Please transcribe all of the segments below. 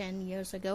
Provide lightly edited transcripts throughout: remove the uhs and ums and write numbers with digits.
10 years ago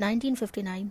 1959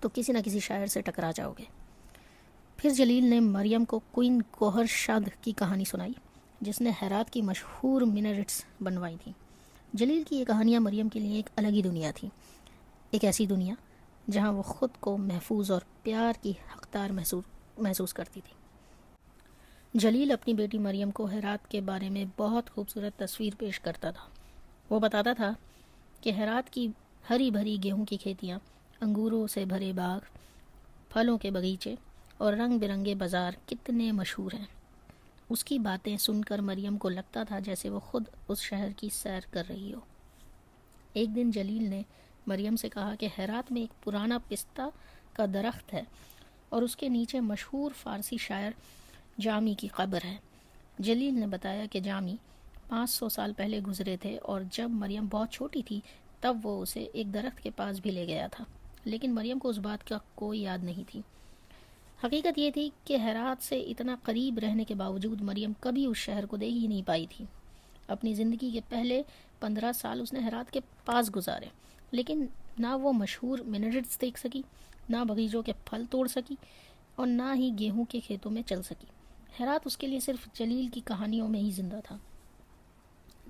تو کسی نہ کسی شاعر سے ٹکرا جاؤ گے۔ پھر جلیل نے مریم کو کوئن گوہر شاد کی کہانی سنائی، جس نے ہیرات کی مشہور مینریٹس بنوائی تھیں۔ جلیل کی یہ کہانیاں مریم کے لیے ایک الگ ہی دنیا تھی، ایک ایسی دنیا جہاں وہ خود کو محفوظ اور پیار کی حقدار محسوس کرتی تھی۔ جلیل اپنی بیٹی مریم کو ہیرات کے بارے میں بہت خوبصورت تصویر پیش کرتا تھا۔ وہ بتاتا تھا کہ ہیرات کی ہری بھری گیہوں کی کھیتیاں، انگوروں سے بھرے باغ، پھلوں کے باغیچے اور رنگ برنگے بازار کتنے مشہور ہیں۔ اس کی باتیں سن کر مریم کو لگتا تھا جیسے وہ خود اس شہر کی سیر کر رہی ہو۔ ایک دن جلیل نے مریم سے کہا کہ ہیرات میں ایک پرانا پستہ کا درخت ہے اور اس کے نیچے مشہور فارسی شاعر جامی کی قبر ہے۔ جلیل نے بتایا کہ جامی 500 سال پہلے گزرے تھے اور جب مریم بہت چھوٹی تھی تب وہ اسے ایک درخت کے پاس بھی لے گیا تھا، لیکن مریم کو اس بات کا کوئی یاد نہیں تھی۔ حقیقت یہ تھی کہ ہیرات سے اتنا قریب رہنے کے باوجود مریم کبھی اس شہر کو دیکھ ہی نہیں پائی تھی۔ اپنی زندگی کے پہلے 15 سال اس نے ہیرات کے پاس گزارے، لیکن نہ وہ مشہور مینریٹس دیکھ سکی، نہ باغیچوں کے پھل توڑ سکی اور نہ ہی گیہوں کے کھیتوں میں چل سکی۔ ہیرات اس کے لیے صرف جلیل کی کہانیوں میں ہی زندہ تھا۔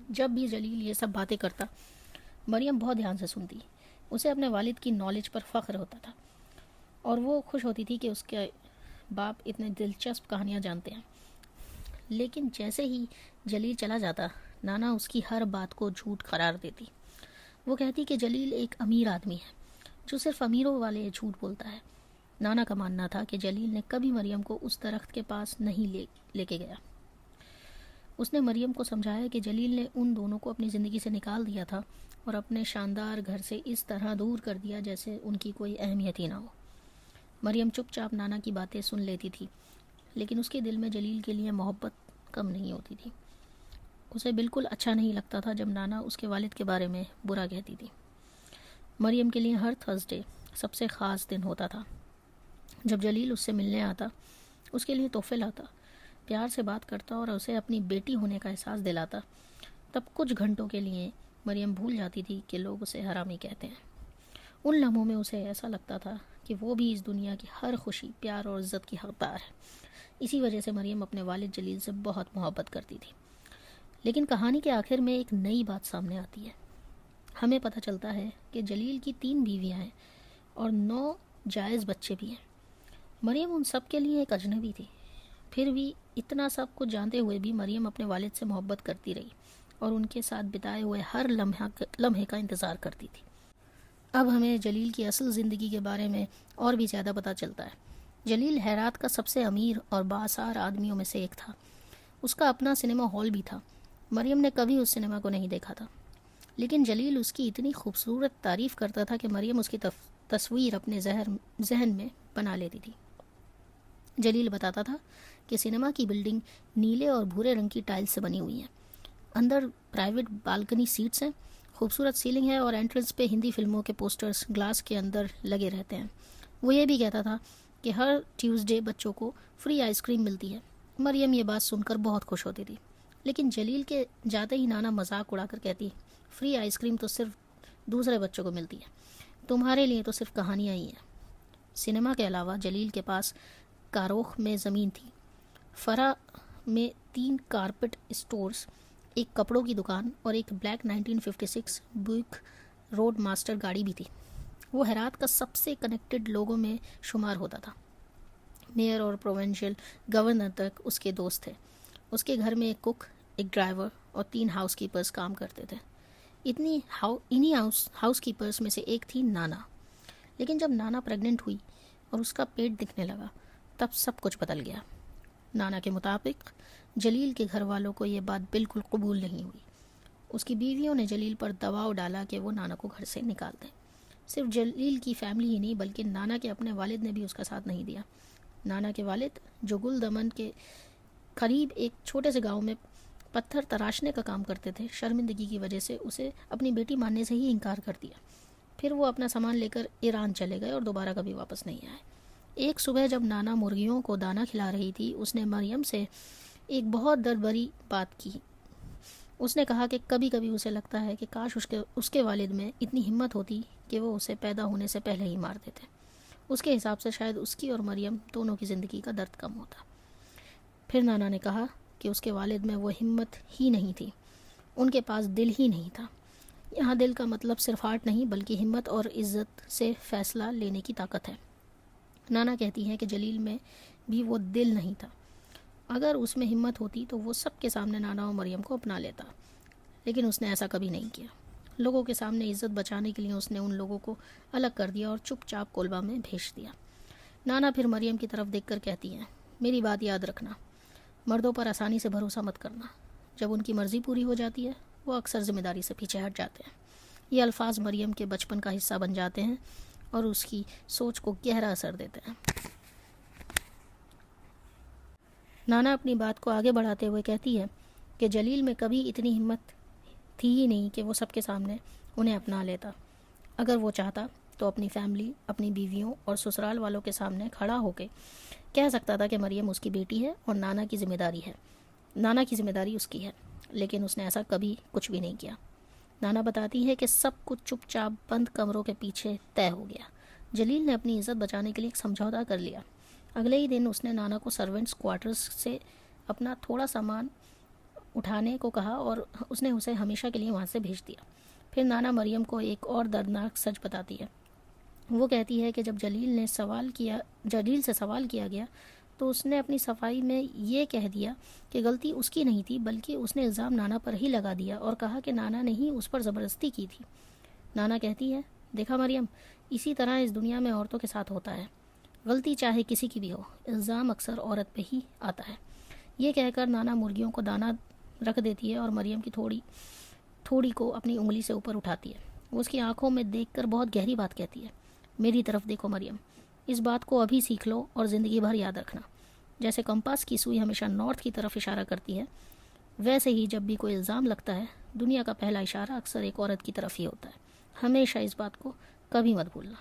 جب بھی جلیل یہ سب باتیں کرتا، مریم بہت دھیان سے سنتی۔ اسے اپنے والد کی نالج پر فخر ہوتا تھا اور وہ خوش ہوتی تھی کہ اس کے باپ اتنے دلچسپ کہانیاں جانتے ہیں۔ لیکن جیسے ہی جلیل چلا جاتا، نانا اس کی ہر بات کو جھوٹ قرار دیتی۔ وہ کہتی کہ جلیل ایک امیر آدمی ہے جو صرف امیروں والے جھوٹ بولتا ہے۔ نانا کا ماننا تھا کہ جلیل نے کبھی مریم کو اس درخت کے پاس نہیں لے کے گیا۔ اس نے مریم کو سمجھایا کہ جلیل نے ان دونوں کو اپنی زندگی سے نکال دیا تھا اور اپنے شاندار گھر سے اس طرح دور کر دیا جیسے ان کی کوئی اہمیت ہی نہ ہو۔ مریم چپ چاپ نانا کی باتیں سن لیتی تھی، لیکن اس کے دل میں جلیل کے لیے محبت کم نہیں ہوتی تھی۔ اسے بالکل اچھا نہیں لگتا تھا جب نانا اس کے والد کے بارے میں برا کہتی تھی۔ مریم کے لیے ہر تھرسڈے سب سے خاص دن ہوتا تھا۔ جب جلیل اس سے ملنے آتا، اس کے لیے تحفے لاتا، پیار سے بات کرتا اور اسے اپنی بیٹی ہونے کا احساس دلاتا، تب کچھ گھنٹوں کے لیے مریم بھول جاتی تھی کہ لوگ اسے حرامی کہتے ہیں۔ ان لمحوں میں اسے ایسا لگتا تھا کہ وہ بھی اس دنیا کی ہر خوشی، پیار اور عزت کی حقدار ہے۔ اسی وجہ سے مریم اپنے والد جلیل سے بہت محبت کرتی تھی۔ لیکن کہانی کے آخر میں ایک نئی بات سامنے آتی ہے۔ ہمیں پتہ چلتا ہے کہ جلیل کی 3 بیویاں ہیں اور 9 جائز بچے بھی ہیں۔ مریم ان سب کے لیے ایک اجنبی تھی۔ پھر بھی اتنا سب کچھ جانتے ہوئے بھی مریم اپنے والد سے محبت کرتی رہی اور ان کے ساتھ بتائے ہوئے ہر لمحے کا انتظار کرتی تھی۔ اب ہمیں جلیل کی اصل زندگی کے بارے میں اور بھی زیادہ پتہ چلتا ہے۔ جلیل ہیرات کا سب سے امیر اور بااثار آدمیوں میں سے ایک تھا۔ اس کا اپنا سنیما ہال بھی تھا۔ مریم نے کبھی اس سنیما کو نہیں دیکھا تھا، لیکن جلیل اس کی اتنی خوبصورت تعریف کرتا تھا کہ مریم اس کی تصویر اپنے ذہن میں بنا لیتی تھی۔ جلیل بتاتا تھا کہ سنیما کی بلڈنگ نیلے اور بھورے رنگ کی ٹائل سے بنی ہوئی ہے، اندر پرائیویٹ بالکنی سیٹس ہیں، خوبصورت سیلنگ ہے اور انٹرنس پہ ہندی فلموں کے پوسٹرز گلاس کے اندر لگے رہتے ہیں۔ وہ یہ بھی کہتا تھا کہ ہر ٹیوزڈے بچوں کو فری آئس کریم ملتی ہے۔ مریم یہ بات سن کر بہت خوش ہوتی تھی، لیکن جلیل کے جاتے ہی نانا مذاق اڑا کر کہتی، فری آئس کریم تو صرف دوسرے بچوں کو ملتی ہے، تمہارے لیے تو صرف کہانیاں ہی ہیں۔ سنیما کے علاوہ جلیل کے پاس کاروخ میں زمین تھی، فرا میں 3 کارپٹ اسٹورز، ایک کپڑوں کی دکان اور ایک بلیک 1956 بوئک روڈ ماسٹر گاڑی بھی تھی۔ وہ ہیرات کا سب سے کنیکٹڈ لوگوں میں شمار ہوتا تھا۔ میئر اور پروونشل گورنر تک اس کے دوست تھے۔ اس کے گھر میں ایک کک، ایک ڈرائیور اور 3 ہاؤس کیپرز کام کرتے تھے۔ انہی ہاؤس کیپرز میں سے ایک تھی نانا۔ لیکن جب نانا پریگننٹ ہوئی اور اس کا پیٹ دکھنے لگا، تب سب کچھ بدل گیا۔ نانا کے مطابق جلیل کے گھر والوں کو یہ بات بالکل قبول نہیں ہوئی۔ اس کی بیویوں نے جلیل پر دباؤ ڈالا کہ وہ نانا کو گھر سے نکال دیں۔ صرف جلیل کی فیملی ہی نہیں بلکہ نانا کے اپنے والد نے بھی اس کا ساتھ نہیں دیا۔ نانا کے والد، جو گل دمن کے قریب ایک چھوٹے سے گاؤں میں پتھر تراشنے کا کام کرتے تھے، شرمندگی کی وجہ سے اسے اپنی بیٹی ماننے سے ہی انکار کر دیا۔ پھر وہ اپنا سامان لے کر ایران چلے گئے اور دوبارہ کبھی واپس نہیں آئے۔ ایک صبح جب نانا مرغیوں کو دانہ کھلا رہی تھی، اس نے مریم سے ایک بہت دربری بات کی۔ اس نے کہا کہ کبھی کبھی اسے لگتا ہے کہ کاش اس کے والد میں اتنی ہمت ہوتی کہ وہ اسے پیدا ہونے سے پہلے ہی مار دیتے۔ اس کے حساب سے شاید اس کی اور مریم دونوں کی زندگی کا درد کم ہوتا۔ پھر نانا نے کہا کہ اس کے والد میں وہ ہمت ہی نہیں تھی، ان کے پاس دل ہی نہیں تھا۔ یہاں دل کا مطلب صرف ہارٹ نہیں بلکہ ہمت اور عزت سے فیصلہ لینے کی طاقت ہے۔ نانا کہتی ہیں کہ جلیل میں بھی وہ دل نہیں تھا۔ اگر اس میں ہمت ہوتی تو وہ سب کے سامنے نانا اور مریم کو اپنا لیتا، لیکن اس نے ایسا کبھی نہیں کیا۔ لوگوں کے سامنے عزت بچانے کے لیے اس نے ان لوگوں کو الگ کر دیا اور چپ چاپ کولبا میں بھیج دیا۔ نانا پھر مریم کی طرف دیکھ کر کہتی ہیں، میری بات یاد رکھنا، مردوں پر آسانی سے بھروسہ مت کرنا۔ جب ان کی مرضی پوری ہو جاتی ہے وہ اکثر ذمہ داری سے پیچھے ہٹ جاتے ہیں۔ یہ الفاظ مریم کے بچپن کا حصہ بن جاتے ہیں اور اس کی سوچ کو گہرا اثر دیتے ہیں۔ نانا اپنی بات کو آگے بڑھاتے ہوئے کہتی ہے کہ جلیل میں کبھی اتنی ہمت تھی ہی نہیں کہ وہ سب کے سامنے انہیں اپنا لیتا۔ اگر وہ چاہتا تو اپنی فیملی، اپنی بیویوں اور سسرال والوں کے سامنے کھڑا ہو کے کہہ سکتا تھا کہ مریم اس کی بیٹی ہے اور نانا کی ذمہ داری اس کی ہے، لیکن اس نے ایسا کبھی کچھ بھی نہیں کیا۔ نانا بتاتی ہے کہ سب کچھ چپ چاپ بند کمروں کے پیچھے طے ہو گیا۔ جلیل نے اپنی عزت بچانے کے لیے ایک سمجھوتا کر لیا۔ اگلے ہی دن اس نے نانا کو سرونٹس کوارٹرز سے اپنا تھوڑا سامان اٹھانے کو کہا اور اس نے اسے ہمیشہ کے لیے وہاں سے بھیج دیا۔ پھر نانا مریم کو ایک اور دردناک سچ بتاتی ہے۔ وہ کہتی ہے کہ جب جلیل سے سوال کیا گیا تو اس نے اپنی صفائی میں یہ کہہ دیا کہ غلطی اس کی نہیں تھی بلکہ اس نے الزام نانا پر ہی لگا دیا اور کہا کہ نانا نے ہی اس پر زبردستی کی تھی۔ نانا کہتی ہے، دیکھا مریم، اسی طرح اس دنیا میں عورتوں کے ساتھ ہوتا ہے، غلطی چاہے کسی کی بھی ہو، الزام اکثر عورت پہ ہی آتا ہے۔ یہ کہہ کر نانا مرغیوں کو دانہ رکھ دیتی ہے اور مریم کی تھوڑی کو اپنی انگلی سے اوپر اٹھاتی ہے۔ وہ اس کی آنکھوں میں دیکھ کر بہت گہری بات کہتی ہے، میری طرف دیکھو مریم، اس بات کو ابھی سیکھ لو اور زندگی بھر یاد رکھنا، جیسے کمپاس کی سوئی ہمیشہ نارتھ کی طرف اشارہ کرتی ہے، ویسے ہی جب بھی کوئی الزام لگتا ہے دنیا کا پہلا اشارہ اکثر ایک عورت کی طرف ہی ہوتا ہے۔ ہمیشہ اس بات کو کبھی مت بھولنا۔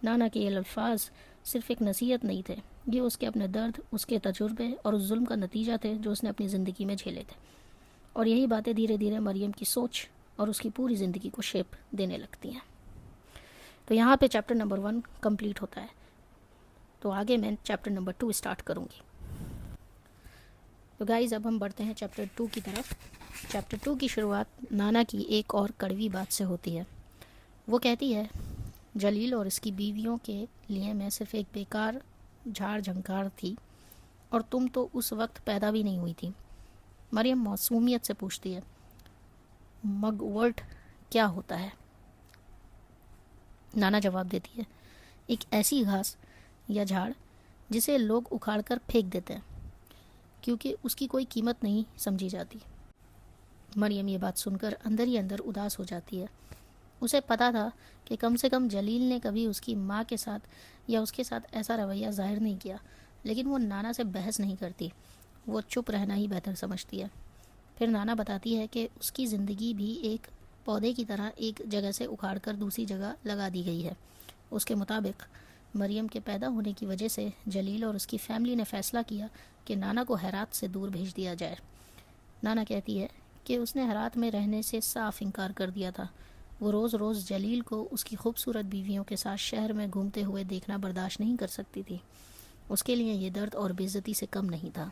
نانا کے یہ الفاظ صرف ایک نصیحت نہیں تھے، یہ اس کے اپنے درد، اس کے تجربے اور اس ظلم کا نتیجہ تھے جو اس نے اپنی زندگی میں جھیلے تھے، اور یہی باتیں دھیرے دھیرے مریم کی سوچ اور اس کی پوری زندگی کو شیپ دینے لگتی ہیں۔ تو یہاں پہ چیپٹر نمبر 1 کمپلیٹ ہوتا ہے، تو آگے میں چیپٹر نمبر 2 اسٹارٹ کروں گی۔ تو گائز اب ہم بڑھتے ہیں چیپٹر 2 کی طرف۔ چیپٹر 2 کی شروعات نانا کی ایک اور کڑوی بات سے ہوتی ہے۔ وہ کہتی ہے، جلیل اور اس کی بیویوں کے لیے میں صرف ایک بیکار جھاڑ جھنکار تھی اور تم تو اس وقت پیدا بھی نہیں ہوئی تھی۔ مریم معصومیت سے پوچھتی ہے، مگورٹ کیا ہوتا ہے؟ نانا جواب دیتی ہے، ایک ایسی گھاس یا جھاڑ جسے لوگ اکھاڑ کر پھینک دیتے ہیں کیونکہ اس کی کوئی قیمت نہیں سمجھی جاتی۔ مریم یہ بات سن کر اندر ہی اندر اداس ہو جاتی ہے۔ اسے پتا تھا کہ کم سے کم جلیل نے کبھی اس کی ماں کے ساتھ یا اس کے ساتھ ایسا رویہ ظاہر نہیں کیا، لیکن وہ نانا سے بحث نہیں کرتی، وہ چپ رہنا ہی بہتر سمجھتی ہے۔ پھر نانا بتاتی ہے کہ اس کی زندگی بھی ایک پودے کی طرح ایک جگہ سے اکھاڑ کر دوسری جگہ لگا دی گئی ہے۔ اس کے مطابق مریم کے پیدا ہونے کی وجہ سے جلیل اور اس کی فیملی نے فیصلہ کیا کہ نانا کو ہرات سے دور بھیج دیا جائے۔ نانا کہتی ہے کہ اس نے ہرات میں رہنے سے صاف انکار کر دیا تھا۔ وہ روز روز جلیل کو اس کی خوبصورت بیویوں کے ساتھ شہر میں گھومتے ہوئے دیکھنا برداشت نہیں کر سکتی تھی۔ اس کے لیے یہ درد اور بے عزتی سے کم نہیں تھا۔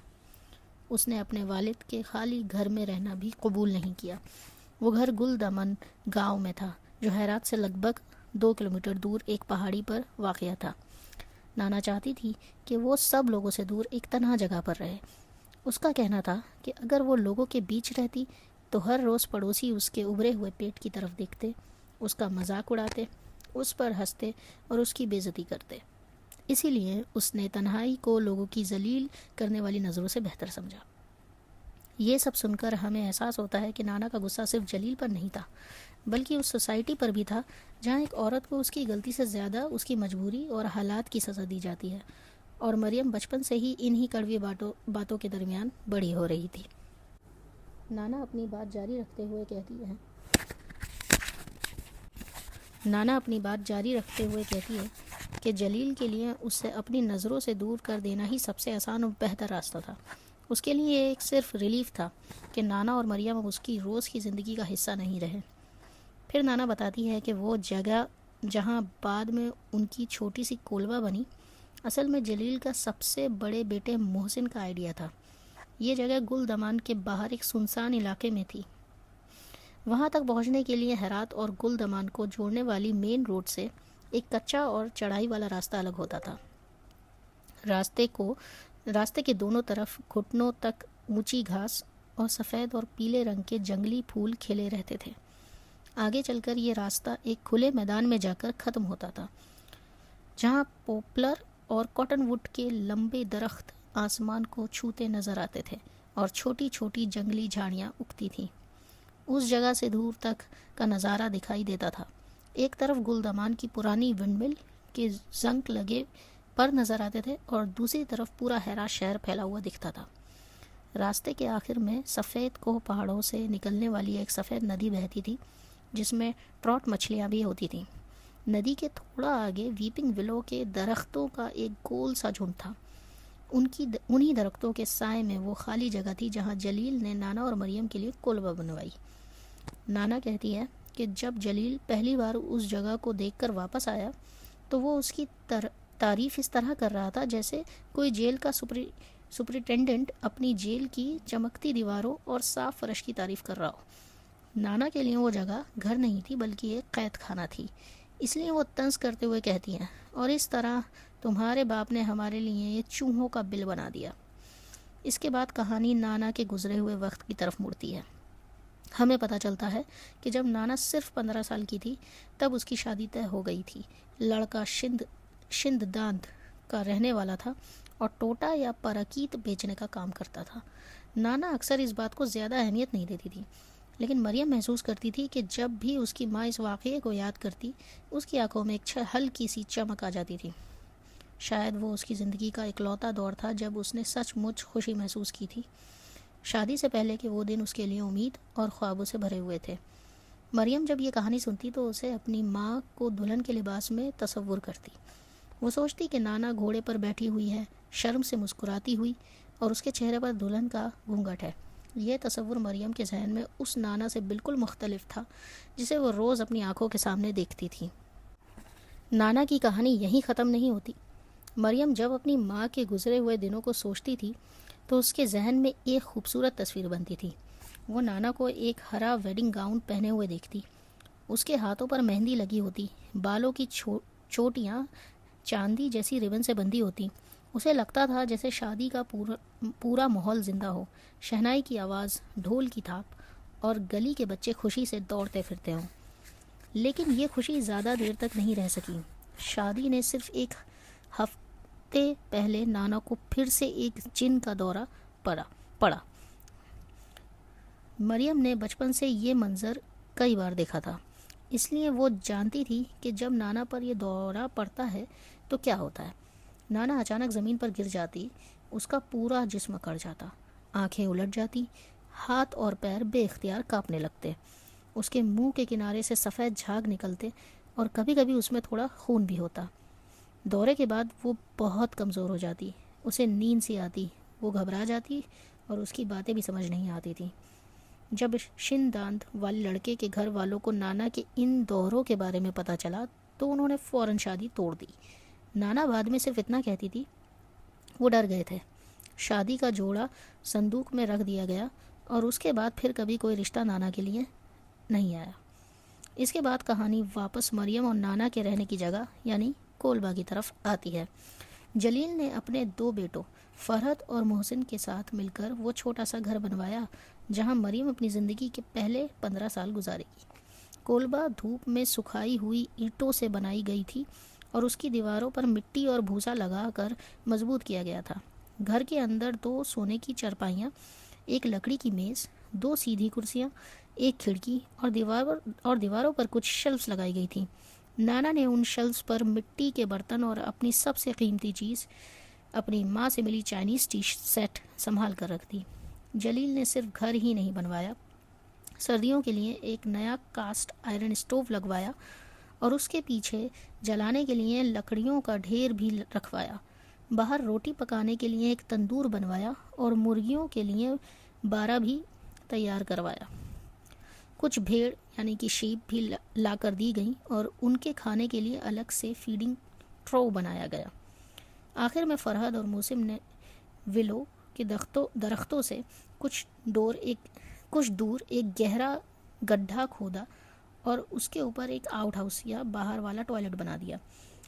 اس نے اپنے والد کے خالی گھر میں رہنا بھی قبول نہیں کیا۔ وہ گھر گل دمن گاؤں میں تھا جو ہرات سے لگ بھگ 2 کلومیٹر دور ایک پہاڑی پر واقع تھا۔ نانا چاہتی تھی کہ وہ سب لوگوں سے دور ایک تنہا جگہ پر رہے۔ اس کا کہنا تھا کہ اگر وہ لوگوں کے بیچ رہتی تو ہر روز پڑوسی اس کے ابھرے ہوئے پیٹ کی طرف دیکھتے، اس کا مذاق اڑاتے، اس پر ہنستے اور اس کی بے عزتی کرتے۔ اسی لیے اس نے تنہائی کو لوگوں کی ذلیل کرنے والی نظروں سے بہتر سمجھا۔ یہ سب سن کر ہمیں احساس ہوتا ہے کہ نانا کا غصہ صرف جلیل پر نہیں تھا بلکہ اس سوسائٹی پر بھی تھا جہاں ایک عورت کو اس کی غلطی سے زیادہ اس کی مجبوری اور حالات کی سزا دی جاتی ہے، اور مریم بچپن سے ہی انہی کڑوی باتوں کے درمیان بڑی ہو رہی تھی۔ نانا اپنی بات جاری رکھتے ہوئے کہتی ہے کہ جلیل کے لیے اس سے اپنی نظروں سے دور کر دینا ہی سب سے آسان اور بہتر راستہ تھا۔ اس کے لیے ایک صرف ریلیف تھا کہ نانا اور مریم اب اس کی روز کی زندگی کا حصہ نہیں رہے۔ پھر نانا بتاتی ہے کہ وہ جگہ جہاں بعد میں ان کی چھوٹی سی کولبا بنی، اصل میں جلیل کا سب سے بڑے بیٹے محسن کا آئیڈیا تھا۔ یہ جگہ گل دمان کے باہر ایک سنسان علاقے میں تھی۔ وہاں تک پہنچنے کے لیے ہرات اور گل دمان کو جوڑنے والی مین روڈ سے ایک کچا اور چڑھائی والا راستہ الگ ہوتا تھا۔ راستے کے دونوں طرف گھٹنوں تک اونچی گھاس اور سفید اور پیلے رنگ کے جنگلی پھول کھلے رہتے تھے۔ آگے چل کر یہ راستہ ایک کھلے میدان میں جا کر ختم ہوتا تھا، جہاں پوپلر اور کاٹن ووڈ کے لمبے درخت آسمان کو چھوتے نظر آتے تھے اور چھوٹی چھوٹی جنگلی جھاڑیاں اگتی تھیں۔ اس جگہ سے دور تک کا نظارہ دکھائی دیتا تھا۔ ایک طرف گل دمان کی پرانی ونڈ مل کے زنک لگے پر نظر آتے تھے اور دوسری طرف پورا ہرا شہر پھیلا ہوا دکھتا تھا۔ راستے کے آخر میں سفید کوہ پہاڑوں سے نکلنے والی ایک سفید ندی بہتی تھی، جس میں ٹراٹ مچھلیاں بھی ہوتی تھیں۔ ندی کے تھوڑا آگے ویپنگ ولو کے درختوں کا ایک گول سا جھنڈ تھا۔ انہی درختوں کے سائے میں وہ خالی جگہ تھی جہاں جلیل نے نانا اور مریم کے لیے کولبا بنوائی۔ نانا کہتی ہے کہ جب جلیل پہلی بار اس جگہ کو دیکھ کر واپس آیا تو وہ اس کی تعریف اس طرح کر رہا تھا جیسے کوئی جیل کا سپرنٹینڈنٹ اپنی جیل کی چمکتی دیواروں اور صاف فرش کی تعریف کر رہا ہو۔ نانا کے لیے وہ جگہ گھر نہیں تھی بلکہ ایک قید خانہ تھی، اس لیے وہ طنز کرتے ہوئے کہتی ہیں، اور اس طرح تمہارے باپ نے ہمارے لیے یہ چوہوں کا بل بنا دیا۔ اس کے بعد کہانی نانا کے گزرے ہوئے وقت کی طرف مڑتی ہے۔ ہمیں پتہ چلتا ہے کہ جب نانا صرف 15 سال کی تھی تب اس کی شادی طے ہو گئی تھی۔ لڑکا شند داند کا رہنے والا تھا اور ٹوٹا یا پراکیت بیچنے کا کام کرتا تھا۔ نانا اکثر اس بات کو زیادہ اہمیت نہیں دیتی تھی، لیکن مریم محسوس کرتی تھی کہ جب بھی اس کی ماں اس واقعے کو یاد کرتی، اس کی آنکھوں میں ایک ہلکی سی چمک آ جاتی تھی۔ شاید وہ اس کی زندگی کا اکلوتا دور تھا جب اس نے سچ مچ خوشی محسوس کی تھی۔ شادی سے پہلے کہ وہ دن اس کے لیے امید اور خوابوں سے بھرے ہوئے تھے۔ مریم جب یہ کہانی سنتی تو اسے اپنی ماں کو دلہن کے لباس میں تصور کرتی۔ وہ سوچتی کہ نانا گھوڑے پر بیٹھی ہوئی ہے، شرم سے مسکراتی ہوئی، اور اس کے چہرے پر دلہن کا گھونگھٹ ہے۔ یہ تصور مریم کے ذہن میں اس نانا سے بالکل مختلف تھا جسے وہ روز اپنی آنکھوں کے سامنے دیکھتی تھی۔ نانا کی کہانی یہیں ختم نہیں ہوتی۔ مریم جب اپنی ماں کے گزرے ہوئے دنوں کو سوچتی تھی تو اس کے ذہن میں ایک خوبصورت تصویر بنتی تھی۔ وہ نانا کو ایک ہرا ویڈنگ گاؤن پہنے ہوئے دیکھتی، اس کے ہاتھوں پر مہندی لگی ہوتی، بالوں کی چوٹیاں چاندی جیسی ربن سے بندھی ہوتی۔ اسے لگتا تھا جیسے شادی کا پورا ماحول زندہ ہو، شہنائی کی آواز، ڈھول کی تھاپ اور گلی کے بچے خوشی سے دوڑتے پھرتے ہوں۔ لیکن یہ خوشی زیادہ دیر تک نہیں رہ سکی۔ شادی نے صرف ایک ہفتے پہلے نانا کو پھر سے ایک جن کا دورہ پڑا۔ مریم نے بچپن سے یہ منظر کئی بار دیکھا تھا، اس لیے وہ جانتی تھی کہ جب نانا پر یہ دورہ پڑتا ہے تو کیا ہوتا ہے۔ نانا اچانک زمین پر گر جاتی، اس کا پورا جسم اکڑ جاتا، آنکھیں الٹ جاتی، ہاتھ اور پیر بے اختیار کانپنے لگتے، اس کے منہ کے کنارے سے سفید جھاگ نکلتے اور کبھی کبھی اس میں تھوڑا خون بھی ہوتا۔ دورے کے بعد وہ بہت کمزور ہو جاتی، اسے نیند سی آتی، وہ گھبرا جاتی اور اس کی باتیں بھی سمجھ نہیں آتی تھی۔ جب شنداند والے لڑکے کے گھر والوں کو نانا کے ان دوروں کے بارے میں پتہ چلا تو انہوں نے فوراً شادی توڑ دی۔ نانا بعد میں صرف اتنا کہتی تھی، وہ ڈر گئے تھے۔ شادی کا جوڑا صندوق میں رکھ دیا گیا اور اس کے بعد پھر کبھی کوئی رشتہ نانا کے لیے نہیں آیا۔ اس کے بعد کہانی واپس مریم اور نانا کے رہنے کی جگہ یعنی کولبا کی طرف آتی ہے۔ جلیل نے اپنے 2 بیٹوں فرحت اور محسن کے ساتھ مل کر وہ چھوٹا سا گھر بنوایا جہاں مریم اپنی زندگی کے پہلے 15 سال گزارے گی۔ کولبا دھوپ میں سکھائی ہوئی اینٹوں سے بنائی گئی تھی اور اس کی دیواروں پر مٹی اور بھوسا لگا کر مضبوط کیا گیا تھا۔ گھر کے اندر 2 سونے کی چرپائیاں، ایک لکڑی کی میز، 2 سیدھی کرسیاں، ایک کھڑکی اور دیواروں پر کچھ شیلفز لگائی گئی تھیں۔ نانا نے ان شیلفز پر مٹی کے برتن اور اپنی سب سے قیمتی چیز، اپنی ماں سے ملی چائنیز ٹی سیٹ سنبھال کر رکھ دی۔ جلیل نے صرف گھر ہی نہیں بنوایا، سردیوں کے لیے ایک نیا کاسٹ آئرن اسٹوو لگوایا اور اس کے پیچھے جلانے کے لیے لکڑیوں کا ڈھیر بھی رکھوایا۔ باہر روٹی پکانے کے لیے ایک تندور بنوایا اور مرغیوں کے لیے بارہ بھی تیار کروایا۔ کچھ بھیڑ یعنی کہ شیپ بھی لا کر دی گئیں اور ان کے کھانے کے لیے الگ سے فیڈنگ ٹرو بنایا گیا۔ آخر میں فرحت اور موسم نے ولو کے درختوں سے کچھ دور ایک گہرا گڈھا کھودا اور اس کے اوپر ایک آؤٹ ہاؤس یا باہر والا ٹوائلٹ بنا دیا۔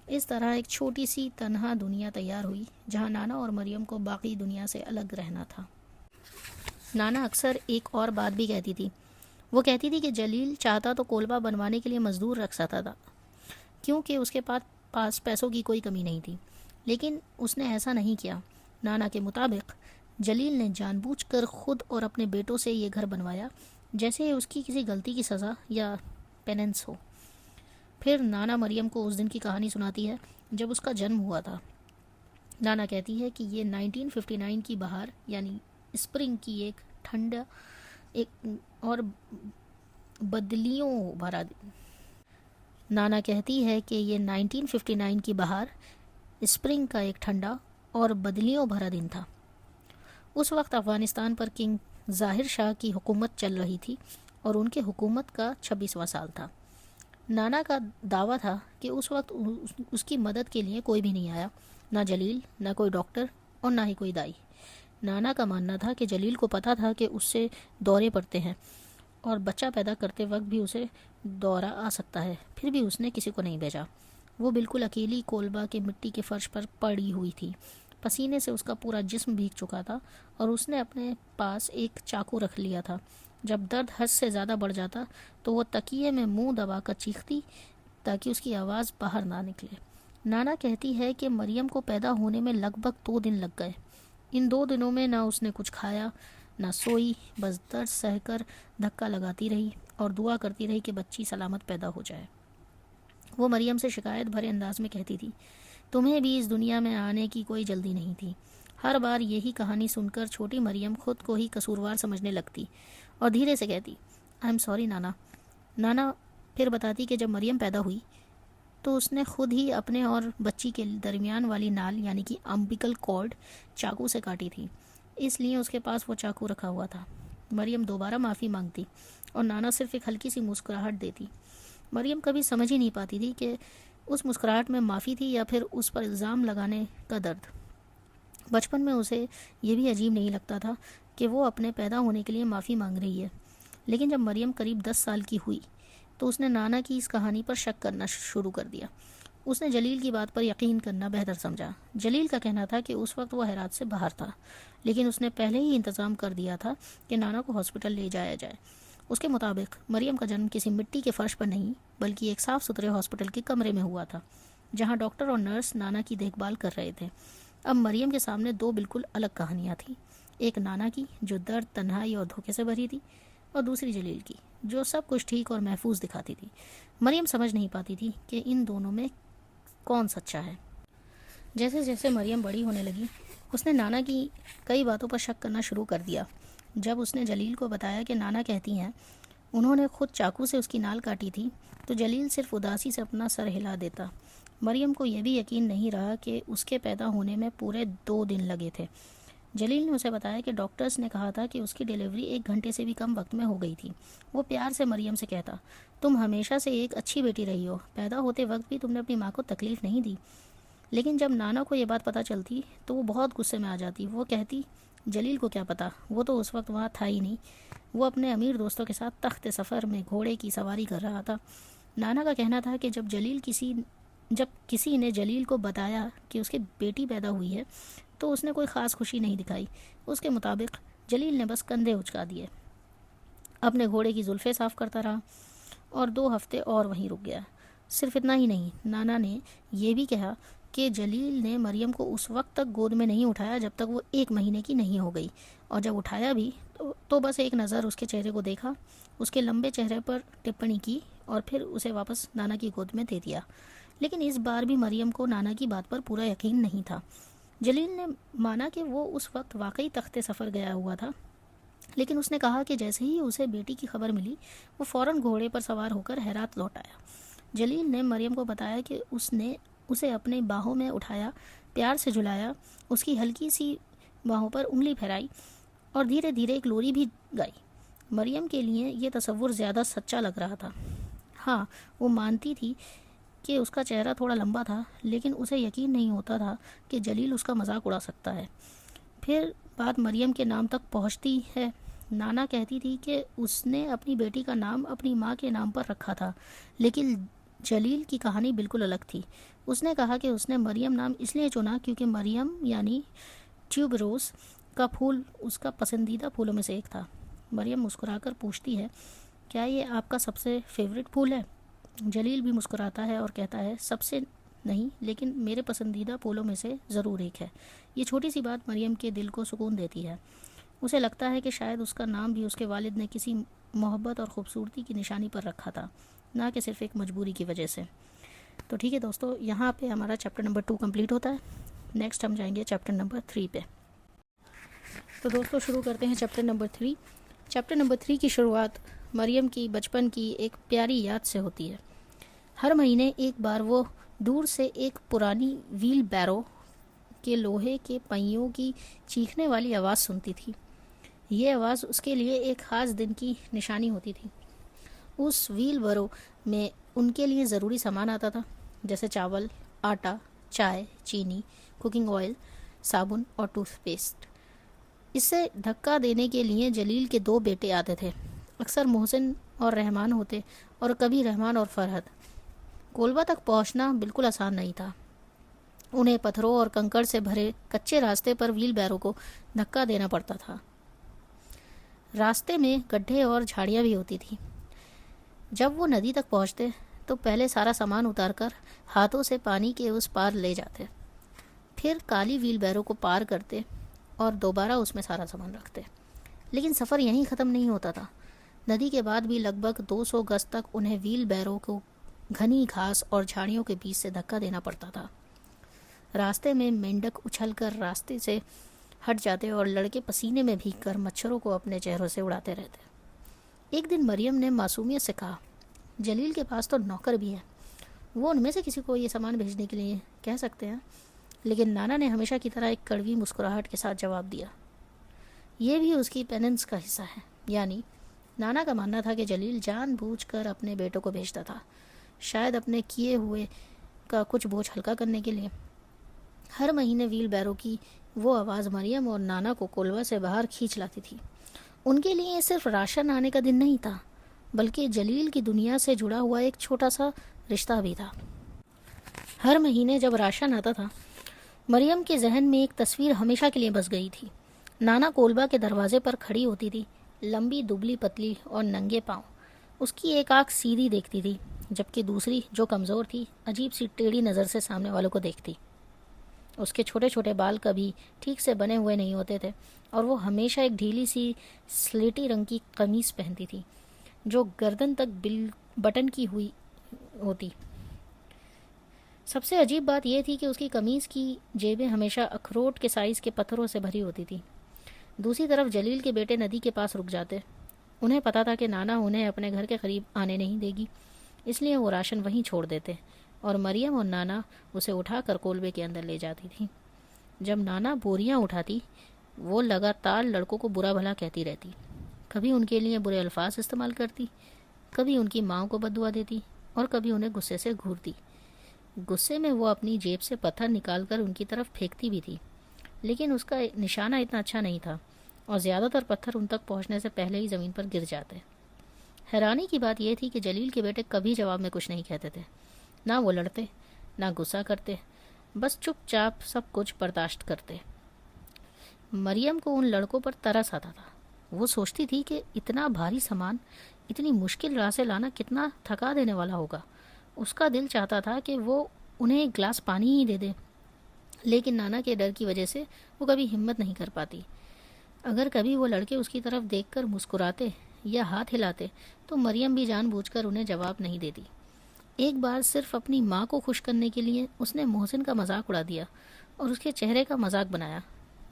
اس طرح ایک چھوٹی سی تنہا دنیا تیار ہوئی جہاں نانا اور مریم کو باقی دنیا سے الگ رہنا تھا۔ نانا اکثر ایک اور بات بھی کہتی تھی۔ وہ کہتی تھی کہ جلیل چاہتا تو کولبا بنوانے کے لیے مزدور رکھ سکتا تھا کیونکہ اس کے پاس پیسوں کی کوئی کمی نہیں تھی، لیکن اس نے ایسا نہیں کیا۔ نانا کے مطابق جلیل نے جان بوجھ کر خود اور اپنے بیٹوں سے یہ گھر بنوایا جیسے اس کی کسی غلطی کی سزا یا پیننس ہو۔ پھر نانا مریم کو اس دن کی کہانی سناتی ہے جب اس کا جنم ہوا تھا۔ نانا کہتی ہے کہ یہ 1959 کی بہار یعنی اسپرنگ کی ایک ٹھنڈا اور بدلیوں بھرا دن۔ نانا کہتی ہے کہ یہ 1959 کی بہار اسپرنگ کا ایک ٹھنڈا اور بدلیوں بھرا دن تھا۔ اس وقت افغانستان پر کنگ ظاہر شاہ کی حکومت چل رہی تھی اور ان کے حکومت کا 26واں سال تھا۔ نانا کا دعویٰ تھا کہ اس وقت اس کی مدد کے لیے کوئی بھی نہیں آیا، نہ جلیل، نہ کوئی ڈاکٹر اور نہ ہی کوئی دائی۔ نانا کا ماننا تھا کہ جلیل کو پتہ تھا کہ اس سے دورے پڑتے ہیں اور بچہ پیدا کرتے وقت بھی اسے دورہ آ سکتا ہے، پھر بھی اس نے کسی کو نہیں بھیجا۔ وہ بالکل اکیلی کولبا کے مٹی کے فرش پر پڑی ہوئی تھی، پسینے سے اس کا پورا جسم بھیگ چکا تھا اور اس نے اپنے پاس ایک چاقو رکھ لیا تھا۔ جب درد حد سے زیادہ بڑھ جاتا تو وہ تکیے میں منہ دبا کر چیختی تاکہ اس کی آواز باہر نہ نکلے۔ نانا کہتی ہے کہ مریم کو پیدا ہونے میں لگ بھگ 2 دن لگ گئے۔ ان 2 دنوں میں نہ اس نے کچھ کھایا نہ سوئی، بس درد سہ کر دھکا لگاتی رہی اور دعا کرتی رہی کہ بچی سلامت پیدا ہو جائے۔ وہ مریم سے شکایت بھرے انداز میں کہتی تھی، تمہیں بھی اس دنیا میں آنے کی کوئی جلدی نہیں تھی۔ ہر بار یہی کہانی سن کر چھوٹی مریم خود کو ہی قصوروار سمجھنے لگتی اور دھیرے سے کہتی، آئی ایم سوری نانا۔ نانا پھر بتاتی کہ جب مریم پیدا ہوئی تو اس نے خود ہی اپنے اور بچی کے درمیان والی نال یعنی کہ امبیکل کارڈ چاقو سے کاٹی تھی، اس لیے اس کے پاس وہ چاقو رکھا ہوا تھا۔ مریم دوبارہ معافی مانگتی اور نانا صرف ایک ہلکی سی مسکراہٹ دیتی۔ مریم کبھی سمجھ ہی نہیں پاتی تھی کہ اس مسکراہٹ میں معافی تھی یا پھر اس پر الزام لگانے کا درد۔ بچپن میں اسے یہ بھی عجیب نہیں لگتا تھا کہ وہ اپنے پیدا ہونے کے لیے معافی مانگ رہی ہے، لیکن جب مریم قریب 10 سال کی ہوئی تو اس نے نانا کی اس کہانی پر شک کرنا شروع کر دیا۔ اس نے جلیل کی بات پر یقین کرنا بہتر سمجھا۔ جلیل کا کہنا تھا کہ اس وقت وہ ہرات سے باہر تھا، لیکن اس نے پہلے ہی انتظام کر دیا تھا کہ نانا کو ہاسپٹل لے جایا جائے۔ اس کے مطابق مریم کا جنم کسی مٹی کے فرش پر نہیں بلکہ ایک صاف ستھرے ہاسپٹل کے کمرے میں ہوا تھا جہاں ڈاکٹر اور نرس نانا کی دیکھ بھال کر رہے تھے۔ اب مریم کے سامنے 2 بالکل الگ کہانیاں تھیں، ایک نانا کی جو درد، تنہائی اور دھوکے سے بھری تھی، اور دوسری جلیل کی جو سب کچھ ٹھیک اور محفوظ دکھاتی تھی۔ مریم سمجھ نہیں پاتی تھی کہ ان دونوں میں کون سچا ہے۔ جیسے جیسے مریم بڑی ہونے لگی اس نے نانا کی کئی باتوں پر شک کرنا شروع کر دیا۔ جب اس نے جلیل کو بتایا کہ نانا کہتی ہیں انہوں نے خود چاقو سے اس کی نال کاٹی تھی تو جلیل صرف اداسی سے اپنا سر ہلا دیتا۔ مریم کو یہ بھی یقین نہیں رہا کہ اس کے پیدا ہونے میں پورے 2 دن لگے تھے۔ جلیل نے اسے بتایا کہ ڈاکٹرز نے کہا تھا کہ اس کی ڈیلیوری 1 گھنٹے سے بھی کم وقت میں ہو گئی تھی۔ وہ پیار سے مریم سے کہتا، تم ہمیشہ سے ایک اچھی بیٹی رہی ہو، پیدا ہوتے وقت بھی تم نے اپنی ماں کو تکلیف نہیں دی۔ لیکن جب نانا کو یہ بات پتہ چلتی تو وہ بہت غصے میں آ جاتی۔ وہ کہتی، جلیل کو کیا پتا، وہ تو اس وقت وہاں تھا ہی نہیں، وہ اپنے امیر دوستوں کے ساتھ تخت سفر میں گھوڑے کی سواری کر رہا تھا۔ نانا کا کہنا تھا کہ جب کسی نے جلیل کو بتایا کہ اس کی بیٹی پیدا ہوئی ہے تو اس نے کوئی خاص خوشی نہیں دکھائی۔ اس کے مطابق جلیل نے بس کندھے اچکا دیے، اپنے گھوڑے کی زلفیں صاف کرتا رہا اور 2 ہفتے اور وہیں رک گیا۔ صرف اتنا ہی نہیں، نانا نے یہ بھی کہا کہ جلیل نے مریم کو اس وقت تک گود میں نہیں اٹھایا جب تک وہ 1 مہینے کی نہیں ہو گئی، اور جب اٹھایا بھی تو بس ایک نظر اس کے چہرے کو دیکھا، اس کے لمبے چہرے پر ٹپنی کی اور پھر اسے واپس نانا کی گود میں دے دیا۔ لیکن اس بار بھی مریم کو نانا کی بات پر پورا یقین نہیں تھا۔ جلیل نے مانا کہ وہ اس وقت واقعی تخت سفر گیا ہوا تھا، لیکن اس نے کہا کہ جیسے ہی اسے بیٹی کی خبر ملی وہ فوراً گھوڑے پر سوار ہو کر ہرات لوٹ آیا۔ جلیل نے مریم کو بتایا کہ اس نے اسے اپنے باہوں میں اٹھایا، پیار سے جھلایا، اس کی ہلکی سی باہوں پر انگلی پھیرائی اور دھیرے دھیرے ایک لوری بھی گائی۔ مریم کے لیے یہ تصور زیادہ سچا لگ رہا تھا۔ ہاں، وہ مانتی تھی کہ اس کا چہرہ تھوڑا لمبا تھا، لیکن اسے یقین نہیں ہوتا تھا کہ جلیل اس کا مذاق اڑا سکتا ہے۔ پھر بات مریم کے نام تک پہنچتی ہے۔ نانا کہتی تھی کہ اس نے اپنی بیٹی کا نام اپنی ماں کے نام پر رکھا تھا، لیکن جلیل کی کہانی بالکل الگ تھی۔ اس نے کہا کہ اس نے مریم نام اس لیے چنا کیونکہ مریم یعنی ٹیوب روز کا پھول اس کا پسندیدہ پھولوں میں سے ایک تھا۔ مریم مسکرا کر پوچھتی ہے، کیا یہ آپ کا سب سے فیوریٹ پھول ہے؟ جلیل بھی مسکراتا ہے اور کہتا ہے، سب سے نہیں، لیکن میرے پسندیدہ پھولوں میں سے ضرور ایک ہے۔ یہ چھوٹی سی بات مریم کے دل کو سکون دیتی ہے۔ اسے لگتا ہے کہ شاید اس کا نام بھی اس کے والد نے کسی محبت اور خوبصورتی کی نشانی پر رکھا تھا، نہ کہ صرف ایک مجبوری کی وجہ سے۔ تو ٹھیک ہے دوستو، یہاں پہ ہمارا چیپٹر نمبر 2 کمپلیٹ ہوتا ہے۔ نیکسٹ ہم جائیں گے چیپٹر نمبر 3 پہ۔ تو دوستو شروع کرتے ہیں چیپٹر نمبر 3۔ چیپٹر نمبر 3 کی شروعات مریم کی بچپن کی ایک پیاری یاد سے ہوتی ہے۔ ہر مہینے ایک بار وہ دور سے ایک پرانی ویل بیرو کے لوہے کے پہیوں کی چیخنے والی آواز سنتی تھی۔ یہ آواز اس کے لیے ایک خاص دن کی نشانی ہوتی تھی۔ اس ویل بیرو میں ان کے لیے ضروری سامان آتا تھا، جیسے چاول، آٹا، چائے، چینی، کوکنگ آئل، صابن اور ٹوتھ پیسٹ۔ اسے دھکا دینے کے لیے جلیل کے 2 بیٹے آتے تھے، اکثر محسن اور رحمان ہوتے، اور کبھی رحمان اور فرحت۔ کولبا تک پہنچنا بالکل آسان نہیں تھا۔ انہیں پتھروں اور کنکر سے بھرے کچے راستے پر ویل بیرو کو دھکا دینا پڑتا تھا۔ راستے میں گڈھے اور جھاڑیاں بھی ہوتی تھیں۔ جب وہ ندی تک پہنچتے تو پہلے سارا سامان اتار کر ہاتھوں سے پانی کے اس پار لے جاتے، پھر کالی ویل بیرو کو پار کرتے اور دوبارہ اس میں سارا سامان رکھتے۔ لیکن سفر یہیں ختم نہیں ہوتا تھا۔ ندی کے بعد بھی لگ بھگ 200 گز تک انہیں ویل بیرو کو گھنی گھاس اور جھاڑیوں کے بیچ سے دھکا دینا پڑتا تھا۔ راستے میں مینڈک اچھل کر راستے سے ہٹ جاتے اور لڑکے پسینے میں بھیگ کر مچھروں کو اپنے چہروں سے اڑاتے رہتے۔ ایک دن مریم نے معصومیت سے کہا، جلیل کے پاس تو نوکر بھی ہے، وہ ان میں سے کسی کو یہ سامان بھیجنے کے لیے کہہ سکتے ہیں۔ لیکن نانا نے ہمیشہ کی طرح ایک کڑوی مسکراہٹ کے ساتھ جواب دیا، یہ بھی اس کی پیننس کا حصہ ہے۔ یعنی نانا کا ماننا تھا کہ جلیل جان بوجھ کر اپنے بیٹوں کو بھیجتا تھا، شاید اپنے کیے ہوئے کا کچھ بوجھ ہلکا کرنے کے لیے۔ ہر مہینے ویل بیرو کی وہ آواز مریم اور نانا کو کولوا سے باہر کھینچ لاتی تھی۔ ان کے لیے صرف راشن آنے کا دن نہیں تھا، بلکہ جلیل کی دنیا سے جڑا ہوا ایک چھوٹا سا رشتہ بھی تھا۔ ہر مہینے جب راشن آتا تھا، مریم کے ذہن میں ایک تصویر ہمیشہ کے لیے بس گئی تھی۔ نانا کولبا کے دروازے پر کھڑی ہوتی تھی، لمبی دبلی پتلی اور ننگے پاؤں۔ اس کی ایک آنکھ سیدھی دیکھتی تھی، جبکہ دوسری جو کمزور تھی عجیب سی ٹیڑھی نظر سے سامنے والوں کو دیکھتی۔ اس کے چھوٹے چھوٹے بال کبھی ٹھیک سے بنے ہوئے نہیں ہوتے تھے، اور وہ ہمیشہ ایک ڈھیلی سی سلیٹی رنگ کی قمیص پہنتی تھی جو گردن تک بٹن کی ہوئی ہوتی۔ سب سے عجیب بات یہ تھی کہ اس کی قمیص کی جیبیں ہمیشہ اخروٹ کے سائز کے پتھروں سے بھری ہوتی تھی۔ دوسری طرف جلیل کے بیٹے ندی کے پاس رک جاتے۔ انہیں پتا تھا کہ نانا انہیں اپنے گھر کے قریب آنے نہیں دے گی، اس لیے وہ راشن وہیں چھوڑ دیتے، اور مریم اور نانا اسے اٹھا کر کولبے کے اندر لے جاتی تھی۔ جب نانا بوریاں اٹھاتی، وہ لگاتار لڑکوں کو برا بھلا کہتی رہتی، کبھی ان کے لیے برے الفاظ استعمال کرتی، کبھی ان کی ماں کو بد دعا دیتی، اور کبھی انہیں غصے سے گھورتی۔ غصے میں وہ اپنی جیب سے پتھر نکال کر ان کی طرف پھینکتی بھی تھی، لیکن اس کا نشانہ اتنا اچھا نہیں تھا، اور زیادہ تر پتھر ان تک پہنچنے سے پہلے ہی زمین پر گر جاتے۔ حیرانی کی بات یہ تھی کہ جلیل کے بیٹے کبھی جواب میں کچھ نہیں کہتے تھے، نہ وہ لڑتے، نہ غصہ کرتے، بس چپ چاپ سب کچھ برداشت کرتے۔ مریم کو ان لڑکوں پر ترس آتا تھا۔ وہ سوچتی تھی کہ اتنا بھاری سامان اتنی مشکل راہ سے لانا کتنا تھکا دینے والا ہوگا۔ اس کا دل چاہتا تھا کہ وہ انہیں ایک گلاس پانی ہی دے دے، لیکن نانا کے ڈر کی وجہ سے وہ کبھی ہمت نہیں کر پاتی۔ اگر کبھی وہ لڑکے اس کی طرف دیکھ کر مسکراتے یا ہاتھ ہلاتے تو مریم بھی جان بوجھ کر انہیں جواب نہیں دیتی۔ ایک بار صرف اپنی ماں کو خوش کرنے کے لیے اس نے محسن کا مذاق اڑا دیا اور اس کے چہرے کا مذاق بنایا۔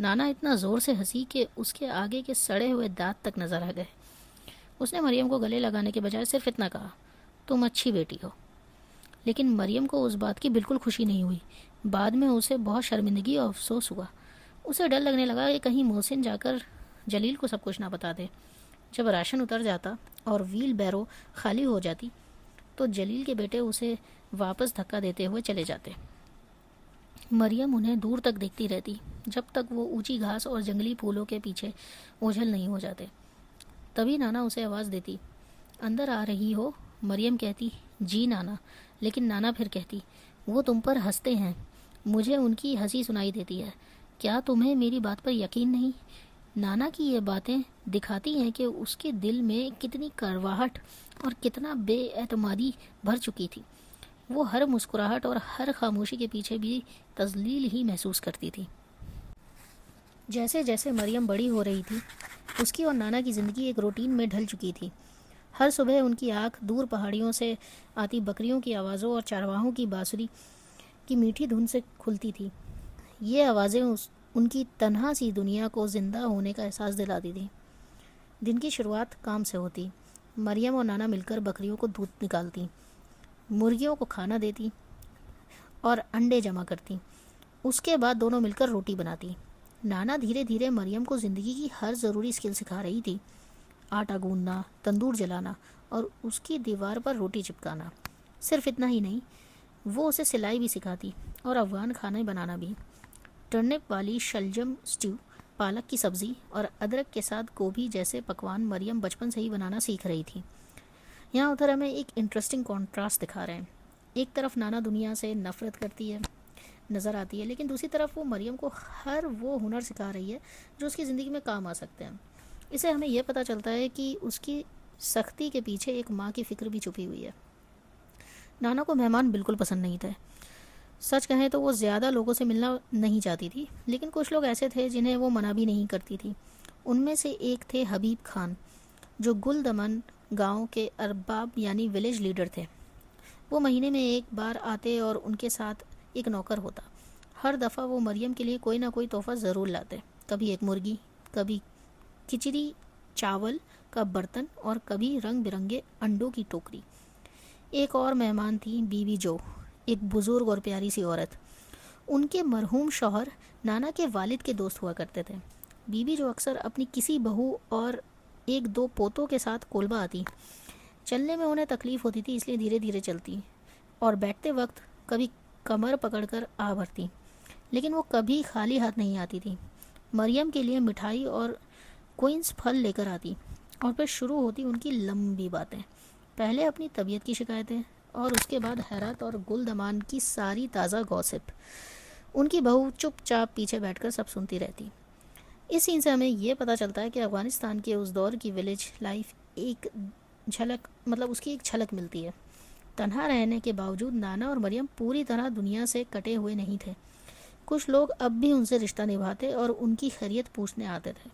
نانا اتنا زور سے ہنسی کہ اس کے آگے کے سڑے ہوئے دانت تک نظر آ گئے۔ اس نے مریم کو گلے لگانے کے بجائے صرف اتنا کہا، تم اچھی بیٹی ہو۔ لیکن مریم کو اس بات کی بالکل خوشی نہیں ہوئی۔ بعد میں اسے بہت شرمندگی اور افسوس ہوا۔ اسے ڈر لگنے لگا کہ کہیں محسن جا کر جلیل کو سب کچھ نہ بتا دے۔ جب راشن اتر جاتا اور ویل بیرو خالی ہو جاتی تو جلیل کے بیٹے اسے واپس دھکا دیتے ہوئے چلے جاتے۔ مریم انہیں دور تک دیکھتی رہتی جب تک وہ اونچی گھاس اور جنگلی پھولوں کے پیچھے اوجھل نہیں ہو جاتے۔ تبھی نانا اسے آواز دیتی، اندر آ رہی ہو؟ مریم کہتی، جی نانا، لیکن نانا پھر کہتی، وہ تم پر ہنستے ہیں، مجھے ان کی ہنسی سنائی دیتی ہے، کیا تمہیں میری بات پر یقین نہیں؟ نانا کی یہ باتیں دکھاتی ہیں کہ اس کے دل میں کتنی کرواہٹ اور کتنا بے اعتمادی بھر چکی تھی۔ وہ ہر مسکراہٹ اور ہر خاموشی کے پیچھے بھی تذلیل ہی محسوس کرتی تھی۔ جیسے جیسے مریم بڑی ہو رہی تھی، اس کی اور نانا کی زندگی ایک روٹین میں ڈھل چکی تھی۔ ہر صبح ان کی آنکھ دور پہاڑیوں سے آتی بکریوں کی آوازوں اور چارواہوں کی بانسری کی میٹھی دھن سے کھلتی تھی۔ یہ آوازیں ان کی تنہا سی دنیا کو زندہ ہونے کا احساس دلاتی تھی۔ دن کی شروعات کام سے ہوتی۔ مریم اور نانا مل کر بکریوں کو دودھ نکالتی، مرغیوں کو کھانا دیتی اور انڈے جمع کرتی۔ اس کے بعد دونوں مل کر روٹی بناتی۔ نانا دھیرے دھیرے مریم کو زندگی کی ہر ضروری اسکل سکھا رہی تھی، آٹا گوندنا، تندور جلانا اور اس کی دیوار پر روٹی چپکانا۔ صرف اتنا ہی نہیں، وہ اسے سلائی بھی سکھاتی اور افغان کھانے بنانا بھی۔ ٹرنپ والی شلجم اسٹیو، پالک کی سبزی اور ادرک کے ساتھ گوبھی جیسے پکوان مریم بچپن سے ہی بنانا سیکھ رہی تھی۔ یہاں ادھر ہمیں ایک انٹرسٹنگ کانٹراسٹ دکھا رہے ہیں۔ ایک طرف نانا دنیا سے نفرت کرتی ہے نظر آتی ہے، لیکن دوسری طرف وہ مریم کو ہر وہ ہنر سکھا رہی ہے جو اس کی زندگی میں کام آ سکتے ہیں۔ اسے ہمیں یہ پتہ چلتا ہے کہ اس کی سختی کے پیچھے ایک ماں کی فکر بھی چھپی ہوئی ہے۔ نانا کو مہمان بالکل پسند نہیں تھے۔ سچ کہیں تو وہ زیادہ لوگوں سے ملنا نہیں چاہتی تھی، لیکن کچھ لوگ ایسے تھے جنہیں وہ منع بھی نہیں کرتی تھی۔ ان میں سے ایک تھے حبیب خان، جو گل دمن گاؤں کے ارباب یعنی ولیج لیڈر تھے۔ وہ مہینے میں ایک بار آتے اور ان کے ساتھ ایک نوکر ہوتا۔ ہر دفعہ وہ مریم کے لیے کوئی نہ کوئی تحفہ ضرور لاتے، کبھی ایک مرغی، کبھی کھچڑی چاول کا برتن اور کبھی رنگ برنگے انڈوں کی ٹوکری۔ ایک اور مہمان تھی بی بی جو، ایک بزرگ اور پیاری سی عورت۔ ان کے مرحوم شوہر نانا کے والد کے دوست ہوا کرتے تھے۔ بی بی جو اکثر اپنی کسی بہو اور ایک دو پوتوں کے ساتھ کولبہ آتی۔ چلنے میں انہیں تکلیف ہوتی تھی، اس لیے دھیرے دھیرے چلتی اور بیٹھتے وقت کبھی کمر پکڑ کر آ بھرتی، لیکن وہ کبھی خالی ہاتھ نہیں آتی تھی۔ مریم کے لیے مٹھائی اور کوئنس پھل لے کر آتی اور پھر شروع ہوتی ان کی لمبی باتیں۔ پہلے اپنی طبیعت کی شکایتیں اور اس کے بعد حیرت اور گل دمان کی ساری تازہ گوسپ۔ ان کی بہو چپ چاپ پیچھے بیٹھ کر سب سنتی رہتی۔ اس سین سے ہمیں یہ پتہ چلتا ہے کہ افغانستان کے اس دور کی ولیج لائف ایک جھلک اس کی ایک جھلک ملتی ہے۔ تنہا رہنے کے باوجود نانا اور مریم پوری طرح دنیا سے کٹے ہوئے نہیں تھے۔ کچھ لوگ اب بھی ان سے رشتہ نبھاتے اور ان کی خیریت پوچھنے آتے تھے،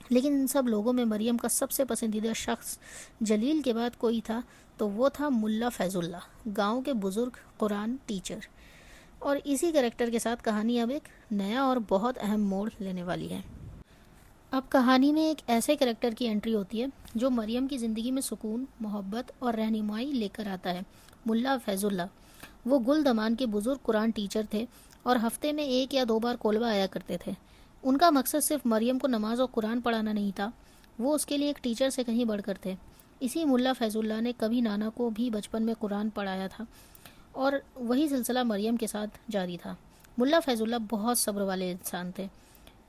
لیکن ان سب لوگوں میں مریم کا سب سے پسندیدہ شخص جلیل کے بعد کوئی تھا تو وہ تھا ملا فیض اللہ، گاؤں کے بزرگ قرآن ٹیچر۔ اور اسی کریکٹر کے ساتھ کہانی اب ایک نیا اور بہت اہم موڑ لینے والی ہے۔ اب کہانی میں ایک ایسے کریکٹر کی انٹری ہوتی ہے جو مریم کی زندگی میں سکون، محبت اور رہنمائی لے کر آتا ہے، ملا فیض اللہ۔ وہ گل دمان کے بزرگ قرآن ٹیچر تھے اور ہفتے میں 1 یا 2 بار کولبہ آیا کرتے تھے۔ ان کا مقصد صرف مریم کو نماز اور قرآن پڑھانا نہیں تھا، وہ اس کے لیے ایک ٹیچر سے کہیں بڑھ کر تھے۔ اسی ملا فیض اللہ نے کبھی نانا کو بھی بچپن میں قرآن پڑھایا تھا اور وہی سلسلہ مریم کے ساتھ جاری تھا۔ ملا فیض اللہ بہت صبر والے انسان تھے۔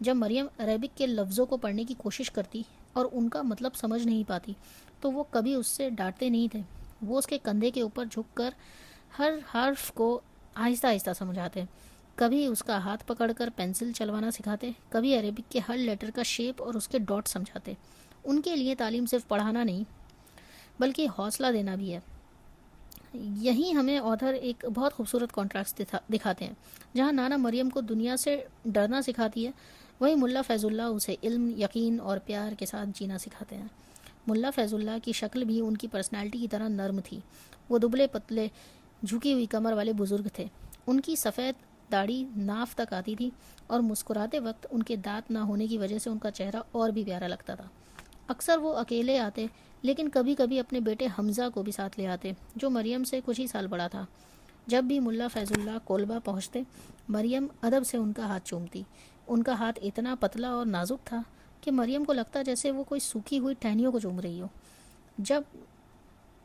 جب مریم عربک کے لفظوں کو پڑھنے کی کوشش کرتی اور ان کا مطلب سمجھ نہیں پاتی تو وہ کبھی اس سے ڈانٹتے نہیں تھے۔ وہ اس کے کندھے کے اوپر جھک کر ہر حرف کو آہستہ آہستہ سمجھاتے، کبھی اس کا ہاتھ پکڑ کر پینسل چلوانا سکھاتے، کبھی عربک کے ہر لیٹر کا شیپ اور اس کے ڈاٹ سمجھاتے۔ ان کے لیے تعلیم صرف پڑھانا نہیں بلکہ حوصلہ دینا بھی ہے۔ یہیں ہمیں آتھر ایک بہت خوبصورت کانٹراسٹ دکھاتے ہیں۔ جہاں نانا مریم کو دنیا سے ڈرنا سکھاتی ہے، وہیں ملا فیض اللہ اسے علم، یقین اور پیار کے ساتھ جینا سکھاتے ہیں۔ ملا فیض اللہ کی شکل بھی ان کی پرسنالٹی کی طرح نرم تھی۔ وہ دبلے پتلے، جھکی ہوئی کمر والے بزرگ تھے۔ ان کی سفید داڑھی ناف تک آتی تھی اور مسکراتے وقت ان کے دانت نہ ہونے کی وجہ سے ان کا چہرہ اور بھی پیارا لگتا تھا۔ اکثر وہ اکیلے آتے، لیکن کبھی کبھی اپنے بیٹے حمزہ کو بھی ساتھ لے آتے، جو مریم سے کچھ ہی سال بڑا تھا۔ جب بھی ملا فیض اللہ کولبہ پہنچتے، مریم ادب سے ان کا ہاتھ چومتی۔ ان کا ہاتھ اتنا پتلا اور نازک تھا کہ مریم کو لگتا جیسے وہ کوئی سوکھی ہوئی ٹہنیوں کو چوم رہی ہو. جب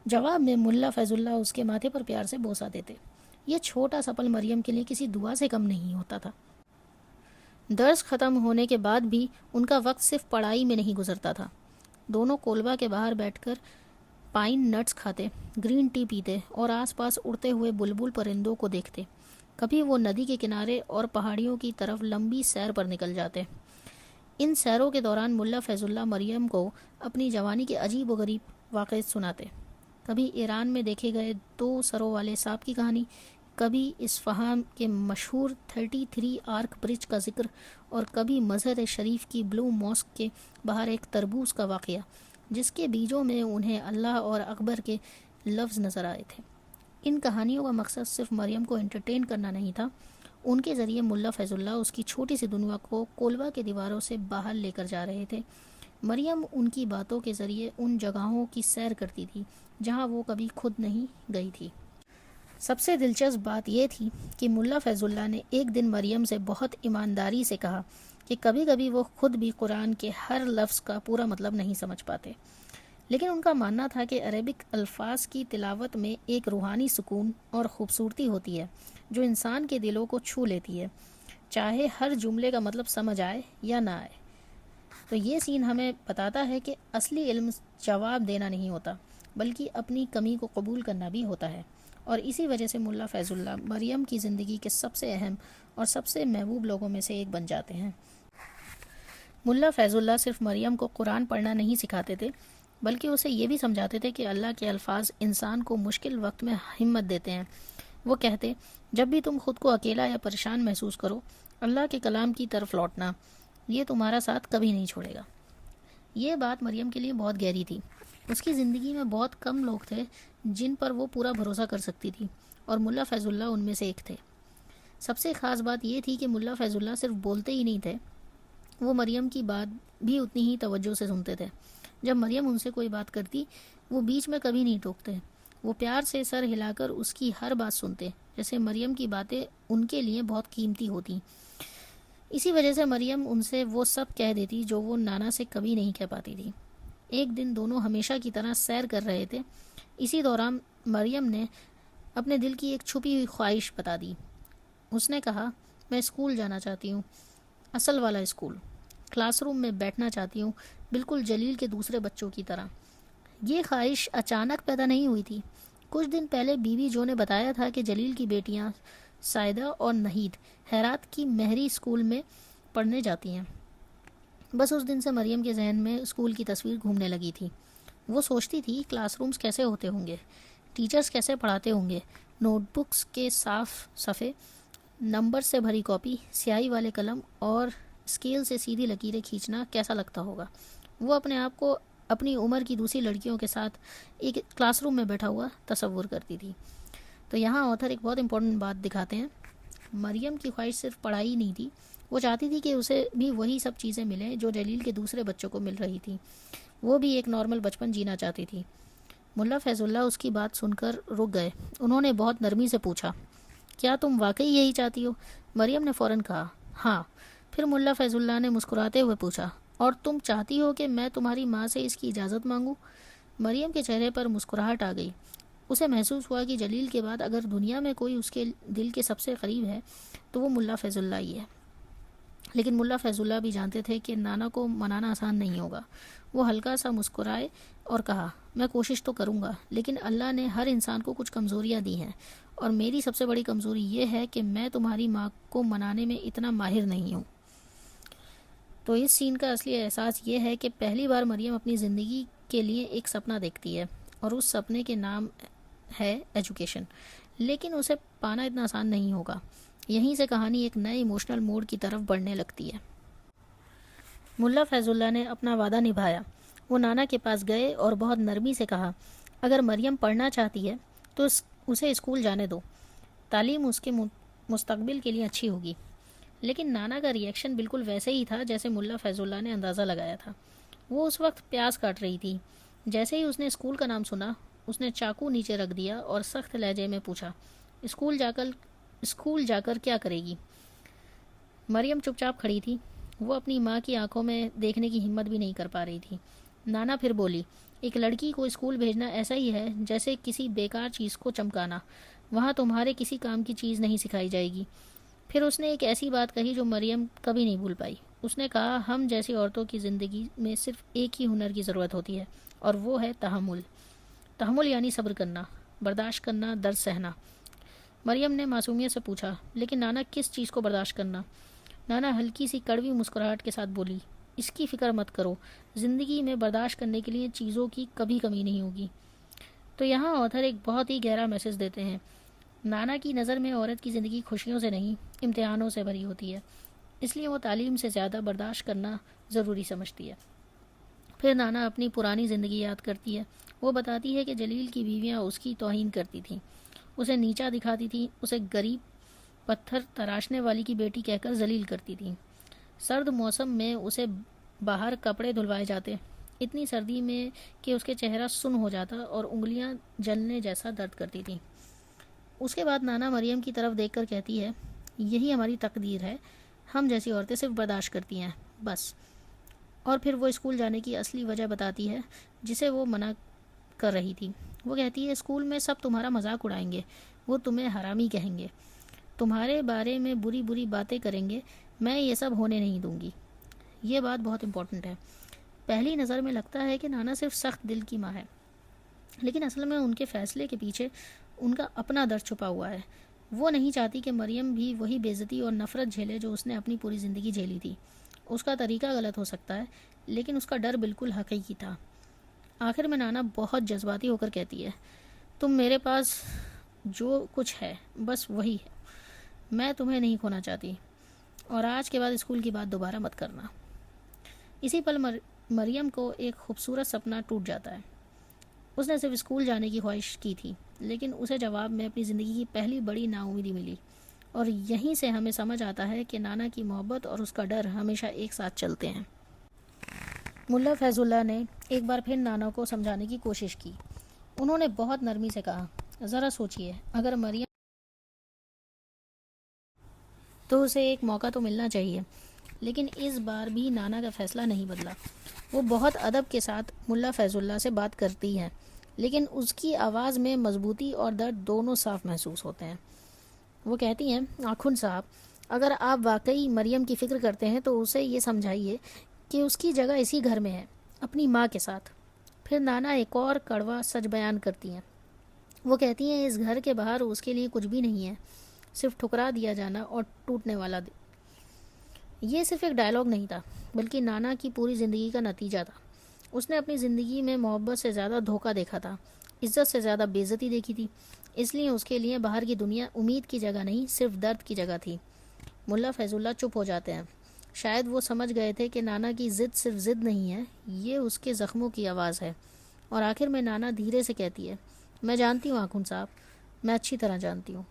جواب میں ملا فیض اللہ اس کے ماتھے پر پیار سے بوسہ دیتے. یہ چھوٹا سا پل مریم کے لیے کسی دعا سے کم نہیں ہوتا تھا. درس ختم ہونے کے بعد بھی ان کا وقت صرف پڑھائی میں نہیں گزرتا تھا. دونوں کولبا کے باہر بیٹھ کر پائن نٹس کھاتے، گرین ٹی پیتے اور آس پاس اڑتے ہوئے بلبل پرندوں کو دیکھتے. کبھی وہ ندی کے کنارے اور پہاڑیوں کی طرف لمبی سیر پر نکل جاتے. ان سیروں کے دوران ملا فیض اللہ مریم کو اپنی جوانی کے عجیب و غریب واقعات سناتے. کبھی ایران میں دیکھے گئے 2 سروں والے سانپ کی کہانی، کبھی اصفہان کے مشہور 33 آرک برج کا ذکر، اور کبھی مظہر شریف کی بلو ماسک کے باہر ایک تربوز کا واقعہ جس کے بیجوں میں انہیں اللہ اور اکبر کے لفظ نظر آئے تھے. ان کہانیوں کا مقصد صرف مریم کو انٹرٹین کرنا نہیں تھا. ان کے ذریعے ملا فیض اللہ اس کی چھوٹی سی دنیا کو کولبا کے دیواروں سے باہر لے کر جا رہے تھے. مریم ان کی باتوں کے ذریعے ان جگہوں کی سیر کرتی تھی جہاں وہ کبھی خود نہیں گئی تھی. سب سے دلچسپ بات یہ تھی کہ ملا فیض اللہ نے ایک دن مریم سے بہت ایمانداری سے کہا کہ کبھی کبھی وہ خود بھی قرآن کے ہر لفظ کا پورا مطلب نہیں سمجھ پاتے، لیکن ان کا ماننا تھا کہ عربک الفاظ کی تلاوت میں ایک روحانی سکون اور خوبصورتی ہوتی ہے جو انسان کے دلوں کو چھو لیتی ہے، چاہے ہر جملے کا مطلب سمجھ آئے یا نہ آئے. تو یہ سین ہمیں بتاتا ہے کہ اصلی علم جواب دینا نہیں ہوتا بلکہ اپنی کمی کو قبول کرنا بھی ہوتا ہے. اور اسی وجہ سے ملا فیض اللہ مریم کی زندگی کے سب سے اہم اور سب سے محبوب لوگوں میں سے ایک بن جاتے ہیں. ملا فیض اللہ صرف مریم کو قرآن پڑھنا نہیں سکھاتے تھے بلکہ اسے یہ بھی سمجھاتے تھے کہ اللہ کے الفاظ انسان کو مشکل وقت میں ہمت دیتے ہیں. وہ کہتے، جب بھی تم خود کو اکیلا یا پریشان محسوس کرو، اللہ کے کلام کی طرف لوٹنا، یہ تمہارا ساتھ کبھی نہیں چھوڑے گا. یہ بات مریم کے لیے بہت گہری تھی. اس کی زندگی میں بہت کم لوگ تھے جن پر وہ پورا بھروسہ کر سکتی تھی، اور ملا فیض اللہ ان میں سے ایک تھے. سب سے خاص بات یہ تھی کہ ملا فیض اللہ صرف بولتے ہی نہیں تھے، وہ مریم کی بات بھی اتنی ہی توجہ سے سنتے تھے. جب مریم ان سے کوئی بات کرتی، وہ بیچ میں کبھی نہیں ٹوکتے. وہ پیار سے سر ہلا کر اس کی ہر بات سنتے، جیسے مریم کی باتیں ان کے لیے بہت قیمتی ہوتی. اسی وجہ سے مریم ان سے وہ سب کہہ دیتی جو وہ نانا سے کبھی نہیں کہہ پاتی تھی. ایک دن دونوں ہمیشہ کی طرح سیر کر رہے تھے. اسی دوران مریم نے اپنے دل کی ایک چھپی ہوئی خواہش بتا دی. اس نے کہا، میں اسکول جانا چاہتی ہوں، اصل والا اسکول. کلاس روم میں بیٹھنا چاہتی ہوں، بالکل جلیل کے دوسرے بچوں کی طرح. یہ خواہش اچانک پیدا نہیں ہوئی تھی. کچھ دن پہلے بی بی جو نے بتایا تھا کہ جلیل کی بیٹیاں سائدہ اور نہید ہیرات کی مہری اسکول میں پڑھنے جاتی ہیں. بس اس دن سے مریم کے ذہن میں اسکول کی تصویر گھومنے لگی تھی. وہ سوچتی تھی کلاس رومز کیسے ہوتے ہوں گے، ٹیچرز کیسے پڑھاتے ہوں گے، نوٹ بکس کے صاف صفحے، نمبر سے بھری کاپی، سیاہی والے قلم اور اسکیل سے سیدھی لکیریں کھینچنا کیسا لگتا ہوگا. وہ اپنے آپ کو اپنی عمر کی دوسری لڑکیوں کے ساتھ ایک کلاس روم میں بیٹھا ہوا تصور کرتی تھی. تو یہاں آتھر ایک بہت امپورٹنٹ بات دکھاتے ہیں. مریم کی خواہش صرف پڑھائی نہیں تھی، وہ چاہتی تھی کہ اسے بھی وہی سب چیزیں ملیں جو جلیل کے دوسرے بچوں کو مل رہی تھی. وہ بھی ایک نارمل بچپن جینا چاہتی تھی. ملا فیض اللہ اس کی بات سن کر رک گئے. انہوں نے بہت نرمی سے پوچھا، کیا تم واقعی یہی چاہتی ہو؟ مریم نے فوراً کہا، ہاں. پھر ملا فیض اللہ نے مسکراتے ہوئے پوچھا، اور تم چاہتی ہو کہ میں تمہاری ماں سے اس کی اجازت مانگوں؟ مریم کے چہرے پر مسکراہٹ آ گئی. اسے محسوس ہوا کہ جلیل کے بعد اگر دنیا میں کوئی اس کے دل کے سب سے قریب ہے تو وہ ملا فیض اللہ ہی ہے. لیکن ملا فیض اللہ بھی جانتے تھے کہ نانا کو منانا آسان نہیں ہوگا. وہ ہلکا سا مسکرائے اور کہا، میں کوشش تو کروں گا، لیکن اللہ نے ہر انسان کو کچھ کمزوریاں دی ہیں، اور میری سب سے بڑی کمزوری یہ ہے کہ میں تمہاری ماں کو منانے میں اتنا ماہر نہیں ہوں. تو اس سین کا اصلی احساس یہ ہے کہ پہلی بار مریم اپنی زندگی کے لیے ایک سپنا دیکھتی ہے، اور اس سپنے کے نام ہے ایجوکیشن. لیکن اسے پانا اتنا آسان نہیں ہوگا. یہیں سے کہانی ایک نئے ایموشنل موڈ کی طرف بڑھنے لگتی ہے. ملا فیض اللہ نے اپنا وعدہ نبھایا. وہ نانا کے پاس گئے اور بہت نرمی سے کہا، اگر مریم پڑھنا چاہتی ہے تو اسے اسکول جانے دو، تعلیم اس کے مستقبل کے لیے اچھی ہوگی. لیکن نانا کا ری ایکشن بالکل ویسے ہی تھا جیسے ملا فیض اللہ نے اندازہ لگایا تھا. وہ اس وقت پیاز کاٹ رہی تھی. جیسے ہی اس نے اسکول کا نام سنا، اس نے چاقو نیچے رکھ دیا اور سخت لہجے میں پوچھا، اسکول جا کر کیا کرے گی؟ مریم چپ چاپ کھڑی تھی. وہ اپنی ماں کی آنکھوں میں دیکھنے کی ہمت بھی نہیں کر پا رہی تھی۔ نانا پھر بولی، ایک لڑکی کو اسکول بھیجنا ایسا ہی ہے جیسے کسی بیکار چیز کو چمکانا، وہاں تمہارے کسی کام کی چیز نہیں سکھائی جائے گی۔ پھر اس نے ایک ایسی بات کہی جو مریم کبھی نہیں بھول پائی۔ اس نے کہا، ہم جیسی عورتوں کی زندگی میں صرف ایک ہی ہنر کی ضرورت ہوتی ہے، اور وہ ہے تحمل۔ تحمل یعنی صبر کرنا، برداشت کرنا، درد سہنا۔ مریم نے معصومیت سے پوچھا، لیکن نانا کس چیز کو برداشت کرنا؟ نانا ہلکی سی کڑوی مسکراہٹ کے ساتھ بولی، اس کی فکر مت کرو، زندگی میں برداشت کرنے کے لیے چیزوں کی کبھی کمی نہیں ہوگی۔ تو یہاں آتھر ایک بہت ہی گہرا میسج دیتے ہیں۔ نانا کی نظر میں عورت کی زندگی خوشیوں سے نہیں، امتحانوں سے بھری ہوتی ہے، اس لیے وہ تعلیم سے زیادہ برداشت کرنا ضروری سمجھتی ہے۔ پھر نانا اپنی پرانی زندگی یاد کرتی ہے۔ وہ بتاتی ہے کہ جلیل کی بیویاں اس کی توہین کرتی تھیں، اسے نیچا دکھاتی تھیں، اسے غریب پتھر تراشنے والی کی بیٹی کہہ کر ذلیل کرتی تھیں۔ سرد موسم میں اسے باہر کپڑے دھلوائے جاتے، اتنی سردی میں کہ اس کے چہرہ سن ہو جاتا اور انگلیاں جلنے جیسا درد کرتی تھیں۔ اس کے بعد نانا مریم کی طرف دیکھ کر کہتی ہے، یہی ہماری تقدیر ہے، ہم جیسی عورتیں صرف برداشت کرتی ہیں، بس۔ اور پھر وہ اسکول جانے کی اصلی وجہ بتاتی ہے جسے وہ منع کر رہی تھی۔ وہ کہتی ہے، اسکول میں سب تمہارا مذاق اڑائیں گے، وہ تمہیں حرامی کہیں گے، تمہارے بارے میں بری بری باتیں کریں گے، میں یہ سب ہونے نہیں دوں گی۔ یہ بات بہت امپورٹنٹ ہے۔ پہلی نظر میں لگتا ہے کہ نانا صرف سخت دل کی ماں ہے، لیکن اصل میں ان کے فیصلے کے پیچھے ان کا اپنا درد چھپا ہوا ہے۔ وہ نہیں چاہتی کہ مریم بھی وہی بے عزتی اور نفرت جھیلے جو اس نے اپنی پوری زندگی جھیلی تھی۔ اس کا طریقہ غلط ہو سکتا ہے، لیکن اس کا ڈر بالکل حقیقی تھا۔ آخر میں نانا بہت جذباتی ہو کر کہتی ہے، تم میرے پاس جو کچھ ہے بس وہی ہے، میں تمہیں نہیں کھونا چاہتی، اور آج کے بعد اسکول کی بات دوبارہ مت کرنا۔ اسی پل مریم کو ایک خوبصورت سپنا ٹوٹ جاتا ہے۔ اس نے صرف اسکول جانے کی خواہش کی تھی، لیکن اسے جواب میں اپنی زندگی کی پہلی بڑی نا امیدی ملی، اور یہیں سے ہمیں سمجھ آتا ہے کہ نانا کی محبت اور اس کا ڈر ہمیشہ ایک ساتھ چلتے ہیں۔ ملا فیض اللہ نے ایک بار پھر نانا کو سمجھانے کی کوشش کی۔ انہوں نے بہت نرمی سے کہا، ذرا سوچئے، اگر مریم تو اسے ایک موقع تو ملنا چاہیے۔ لیکن اس بار بھی نانا کا فیصلہ نہیں بدلا۔ وہ بہت ادب کے ساتھ ملا فیض اللہ سے بات کرتی ہے، لیکن اس کی آواز میں مضبوطی اور درد دونوں صاف محسوس ہوتے ہیں۔ وہ کہتی ہیں، آخوند صاحب، اگر آپ واقعی مریم کی فکر کرتے ہیں تو اسے یہ سمجھائیے کہ اس کی جگہ اسی گھر میں ہے، اپنی ماں کے ساتھ۔ پھر نانا ایک اور کڑوا سچ بیان کرتی ہیں۔ وہ کہتی ہیں، اس گھر کے باہر اس کے لیے کچھ بھی نہیں ہے، صرف ٹھکرا دیا جانا اور ٹوٹنے والا دل۔ یہ صرف ایک ڈائلاگ نہیں تھا، بلکہ نانا کی پوری زندگی کا نتیجہ تھا۔ اس نے اپنی زندگی میں محبت سے زیادہ دھوکہ دیکھا تھا، عزت سے زیادہ بے عزتی دیکھی تھی، اس لیے اس کے لیے باہر کی دنیا امید کی جگہ نہیں، صرف درد کی جگہ تھی۔ ملا فیض اللہ چپ ہو جاتے ہیں۔ شاید وہ سمجھ گئے تھے کہ نانا کی ضد صرف ضد نہیں ہے، یہ اس کے زخموں کی آواز ہے۔ اور آخر میں نانا دھیرے سے کہتی ہے، میں جانتی ہوں آخوند صاحب، میں اچھی طرح جانتی ہوں۔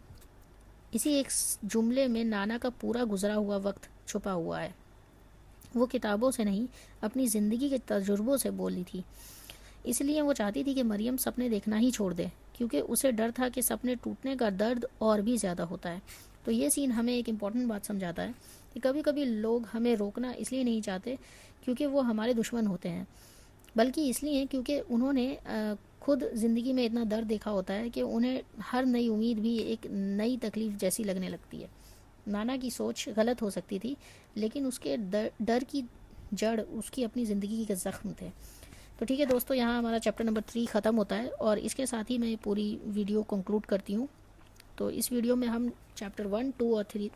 اسی ایک جملے میں نانا کا پورا گزرا ہوا وقت چھپا ہوا ہے۔ وہ کتابوں سے نہیں، اپنی زندگی کے تجربوں سے بولی تھی۔ اس لیے وہ چاہتی تھی کہ مریم سپنے دیکھنا ہی چھوڑ دے، کیونکہ اسے ڈر تھا کہ سپنے ٹوٹنے کا درد اور بھی زیادہ ہوتا ہے۔ تو یہ سین ہمیں ایک امپورٹنٹ بات سمجھاتا ہے کہ کبھی کبھی لوگ ہمیں روکنا اس لیے نہیں چاہتے کیونکہ وہ ہمارے دشمن ہوتے ہیں، بلکہ اس لیے کیونکہ انہوں نے خود زندگی میں اتنا درد دیکھا ہوتا ہے کہ انہیں ہر نئی امید بھی ایک نئی تکلیف جیسی لگنے لگتی ہے۔ نانا کی سوچ غلط ہو سکتی تھی، لیکن اس کے ڈر کی جڑ اس کی اپنی زندگی کے زخم تھے۔ تو ٹھیک ہے دوستو، یہاں ہمارا چیپٹر نمبر 3 ختم ہوتا ہے، اور اس کے ساتھ ہی میں پوری ویڈیو کنکلوڈ کرتی ہوں۔ تو اس ویڈیو میں ہم چیپٹر 1، 2 اور 3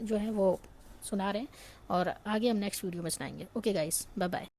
جو ہے وہ سنا رہے ہیں، اور آگے ہم نیکسٹ ویڈیو میں سنائیں گے۔ Okay guys, bye bye.